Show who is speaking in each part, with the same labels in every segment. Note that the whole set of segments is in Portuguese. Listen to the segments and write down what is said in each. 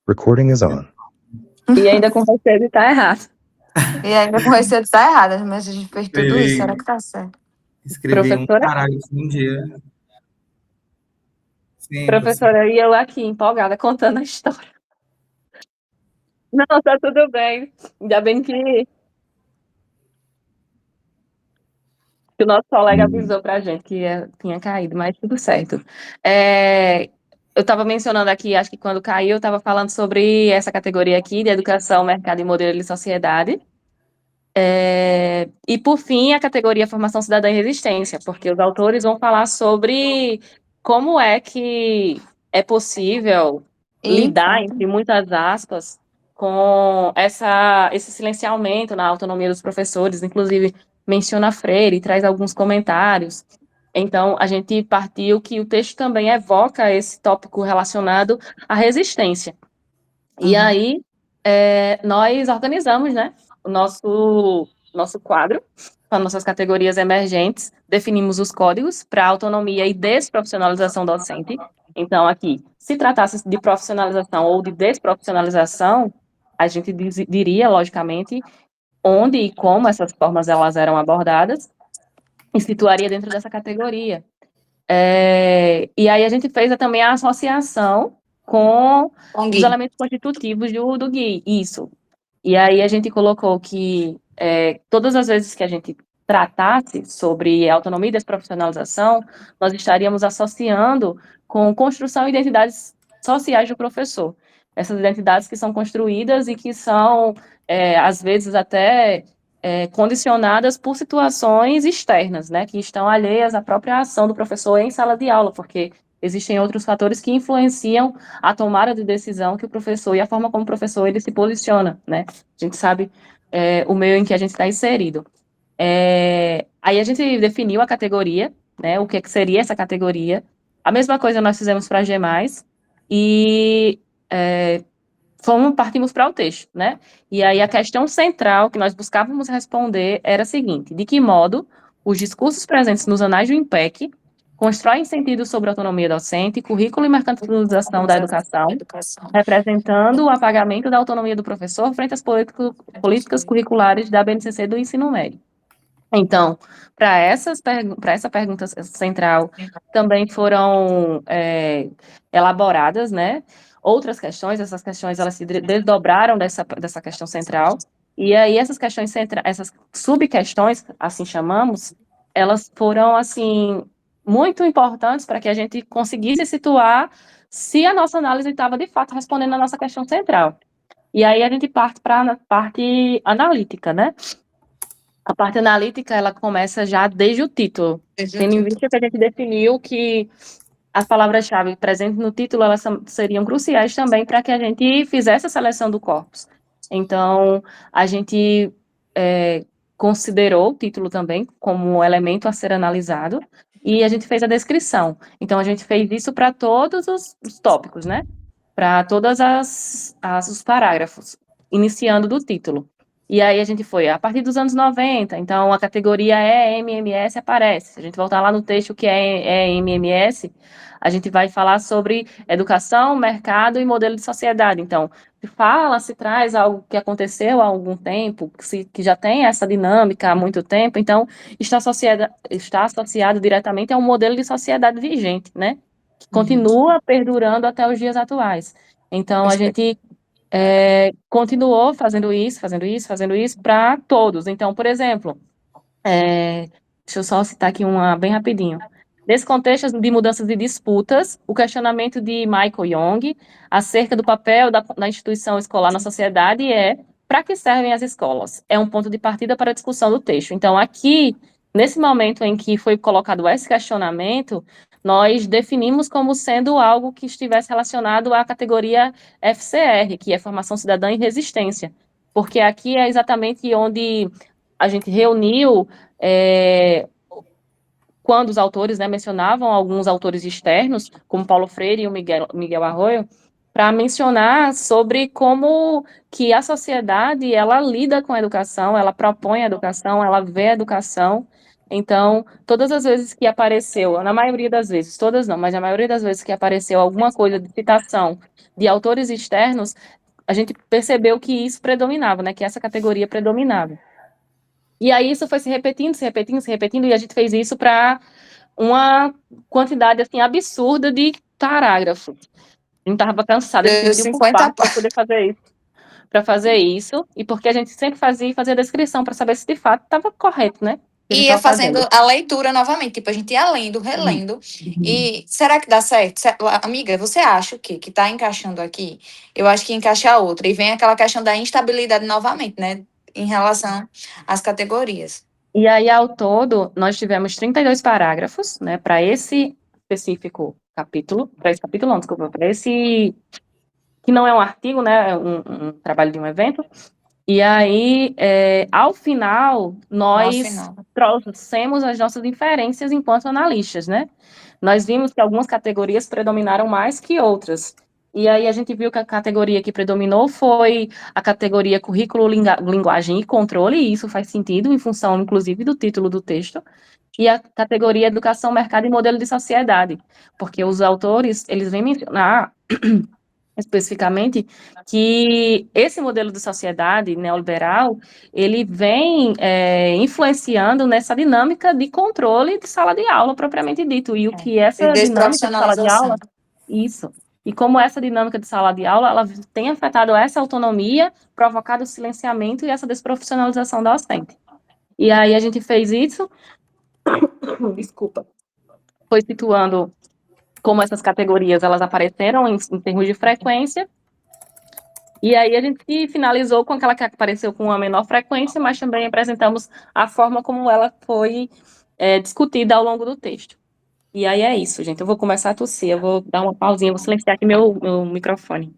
Speaker 1: Recording is on.
Speaker 2: E ainda com receio de estar errado.
Speaker 3: E ainda com receio de estar errada, mas a gente fez tudo
Speaker 4: Escrevi-
Speaker 3: isso, será que tá certo?
Speaker 4: Escrevi um
Speaker 2: Professora?
Speaker 4: caralho um dia. Sim,
Speaker 2: Professora, e eu aqui, empolgada, contando a história. Não, tá tudo bem. Ainda bem que o nosso colega avisou pra gente que tinha caído, mas tudo certo. Eu estava mencionando aqui, acho que quando caiu, eu estava falando sobre essa categoria aqui de educação, mercado e modelo de sociedade. E, por fim, a categoria Formação Cidadã e Resistência, porque os autores vão falar sobre como é que é possível lidar, entre muitas aspas, com esse silenciamento na autonomia dos professores, inclusive menciona Freire e traz alguns comentários. Então, a gente partiu que o texto também evoca esse tópico relacionado à resistência. E aí, nós organizamos, né, o nosso quadro, com as nossas categorias emergentes, definimos os códigos para autonomia e desprofissionalização docente. Então, aqui, se tratasse de profissionalização ou de desprofissionalização, a gente diria, logicamente, onde e como essas formas elas eram abordadas e situaria dentro dessa categoria. E aí a gente fez também a associação com os elementos constitutivos do GUI, isso. E aí a gente colocou que todas as vezes que a gente tratasse sobre autonomia e desprofissionalização, nós estaríamos associando com construção e identidades sociais do professor. Essas identidades que são construídas e que são, às vezes, até condicionadas por situações externas, né, que estão alheias à própria ação do professor em sala de aula, porque existem outros fatores que influenciam a tomada de decisão que o professor e a forma como o professor ele se posiciona, né? A gente sabe o meio em que a gente está inserido. Aí a gente definiu a categoria, né? O que seria essa categoria. A mesma coisa nós fizemos para a G+, e partimos para o texto, né? E aí a questão central que nós buscávamos responder era a seguinte: de que modo os discursos presentes nos anais do INPEC constroem sentido sobre autonomia docente, currículo e mercantilização da educação, representando o apagamento da autonomia do professor frente às políticas curriculares da BNCC do ensino médio. Então, para essa pergunta central, também foram elaboradas, né, outras questões. Essas questões elas se desdobraram dessa questão central, e aí essas questões essas subquestões, assim chamamos, elas foram, assim, muito importantes para que a gente conseguisse situar se a nossa análise estava, de fato, respondendo a nossa questão central. E aí a gente parte para a parte analítica, né? A parte analítica, ela começa já desde o título, tendo em vista que a gente definiu que as palavras-chave presentes no título, elas seriam cruciais também para que a gente fizesse a seleção do corpus. Então, a gente considerou o título também como elemento a ser analisado, e a gente fez a descrição. Então, a gente fez isso para todos os tópicos, né? Para todos os parágrafos, iniciando do título. E aí a gente foi a partir dos anos 90, então a categoria EMMS aparece. Se a gente voltar lá no texto que é EMMS, a gente vai falar sobre educação, mercado e modelo de sociedade. Então, se traz algo que aconteceu há algum tempo, que já tem essa dinâmica há muito tempo, então está associado diretamente a um modelo de sociedade vigente, né? Que continua perdurando até os dias atuais. Então, a gente continuou fazendo isso para todos. Então, por exemplo, deixa eu só citar aqui uma bem rapidinho. Nesse contexto de mudanças e disputas, o questionamento de Michael Young acerca do papel da instituição escolar na sociedade para que servem as escolas? É um ponto de partida para a discussão do texto. Então, aqui, nesse momento em que foi colocado esse questionamento, nós definimos como sendo algo que estivesse relacionado à categoria FCR, que é Formação Cidadã e Resistência, porque aqui é exatamente onde a gente reuniu quando os autores, né, mencionavam alguns autores externos, como Paulo Freire e o Miguel Arroyo, para mencionar sobre como que a sociedade ela lida com a educação, ela propõe a educação, ela vê a educação, Então, todas as vezes que apareceu, na maioria das vezes, todas não, mas na maioria das vezes que apareceu alguma coisa de citação de autores externos, a gente percebeu que isso predominava, né? Que essa categoria predominava. E aí isso foi se repetindo, se repetindo, se repetindo, e a gente fez isso para uma quantidade assim absurda de parágrafos. A gente estava cansado, a gente
Speaker 3: Deu
Speaker 2: dividiu por
Speaker 3: 50
Speaker 2: partes para poder fazer isso, e porque a gente sempre fazia a descrição para saber se de fato estava correto, né? O que a gente
Speaker 3: e ia
Speaker 2: estava
Speaker 3: fazendo
Speaker 2: fazendo.
Speaker 3: a leitura novamente, tipo, a gente ia lendo, relendo. E será que dá certo? Amiga, você acha o quê? Que tá encaixando aqui? Eu acho que encaixa a outra. E vem aquela questão da instabilidade novamente, né? Em relação às categorias.
Speaker 2: E aí, ao todo, nós tivemos 32 parágrafos, né, para esse específico capítulo, para esse capítulo, não, desculpa, para esse, que não é um artigo, né, é um trabalho de um evento. E aí, ao final,
Speaker 3: No
Speaker 2: nós
Speaker 3: final.
Speaker 2: trouxemos as nossas inferências enquanto analistas, né? Nós vimos que algumas categorias predominaram mais que outras. E aí a gente viu que a categoria que predominou foi a categoria currículo, linguagem e controle, e isso faz sentido em função, inclusive, do título do texto, e a categoria educação, mercado e modelo de sociedade, porque os autores, eles vêm mencionar especificamente, que esse modelo de sociedade neoliberal, ele vem influenciando nessa dinâmica de controle de sala de aula, propriamente dito, e o
Speaker 3: É.
Speaker 2: que
Speaker 3: E
Speaker 2: essa dinâmica de sala de
Speaker 3: desprofissionalização.
Speaker 2: aula, isso, e como essa dinâmica de sala de aula, ela tem afetado essa autonomia, provocado o silenciamento e essa desprofissionalização docente. E aí a gente fez isso, desculpa, foi situando como essas categorias, elas apareceram em termos de frequência. E aí a gente finalizou com aquela que apareceu com uma menor frequência, mas também apresentamos a forma como ela foi discutida ao longo do texto. E aí é isso, gente. Eu vou começar a tossir, eu vou dar uma pausinha, vou silenciar aqui meu microfone.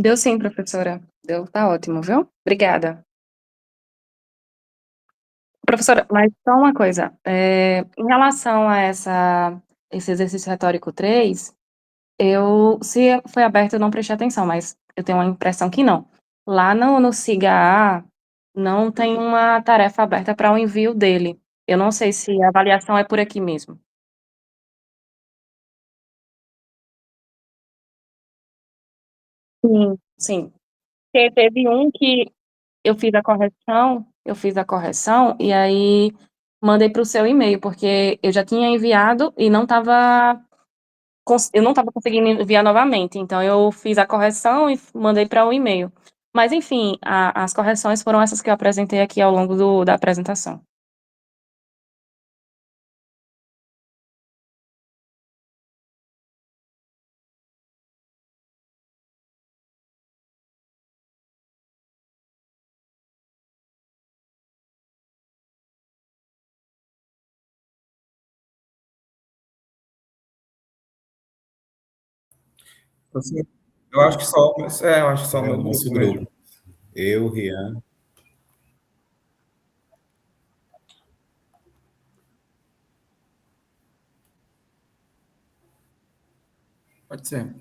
Speaker 2: Deu sim, professora. Deu, tá ótimo, viu? Obrigada. Professora, mas só uma coisa, em relação a esse exercício retórico 3, se foi aberto, eu não prestei atenção, mas eu tenho uma impressão que não. Lá no SIGA A, não tem uma tarefa aberta para o envio dele. Eu não sei se a avaliação é por aqui mesmo. Sim, sim. Porque teve um que eu fiz a correção e aí mandei para o seu e-mail, porque eu já tinha enviado e eu não estava conseguindo enviar novamente, então eu fiz a correção e mandei para o e-mail. Mas enfim, as correções foram essas que eu apresentei aqui ao longo da apresentação.
Speaker 4: Assim, eu acho que só, eu acho que só o
Speaker 1: É o
Speaker 4: meu
Speaker 1: nosso
Speaker 4: grupo mesmo.
Speaker 1: grupo. Eu, Rian.
Speaker 4: Pode ser.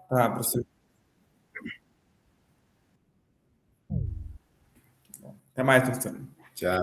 Speaker 4: Tá, professor. Até mais, professor.
Speaker 1: Tchau.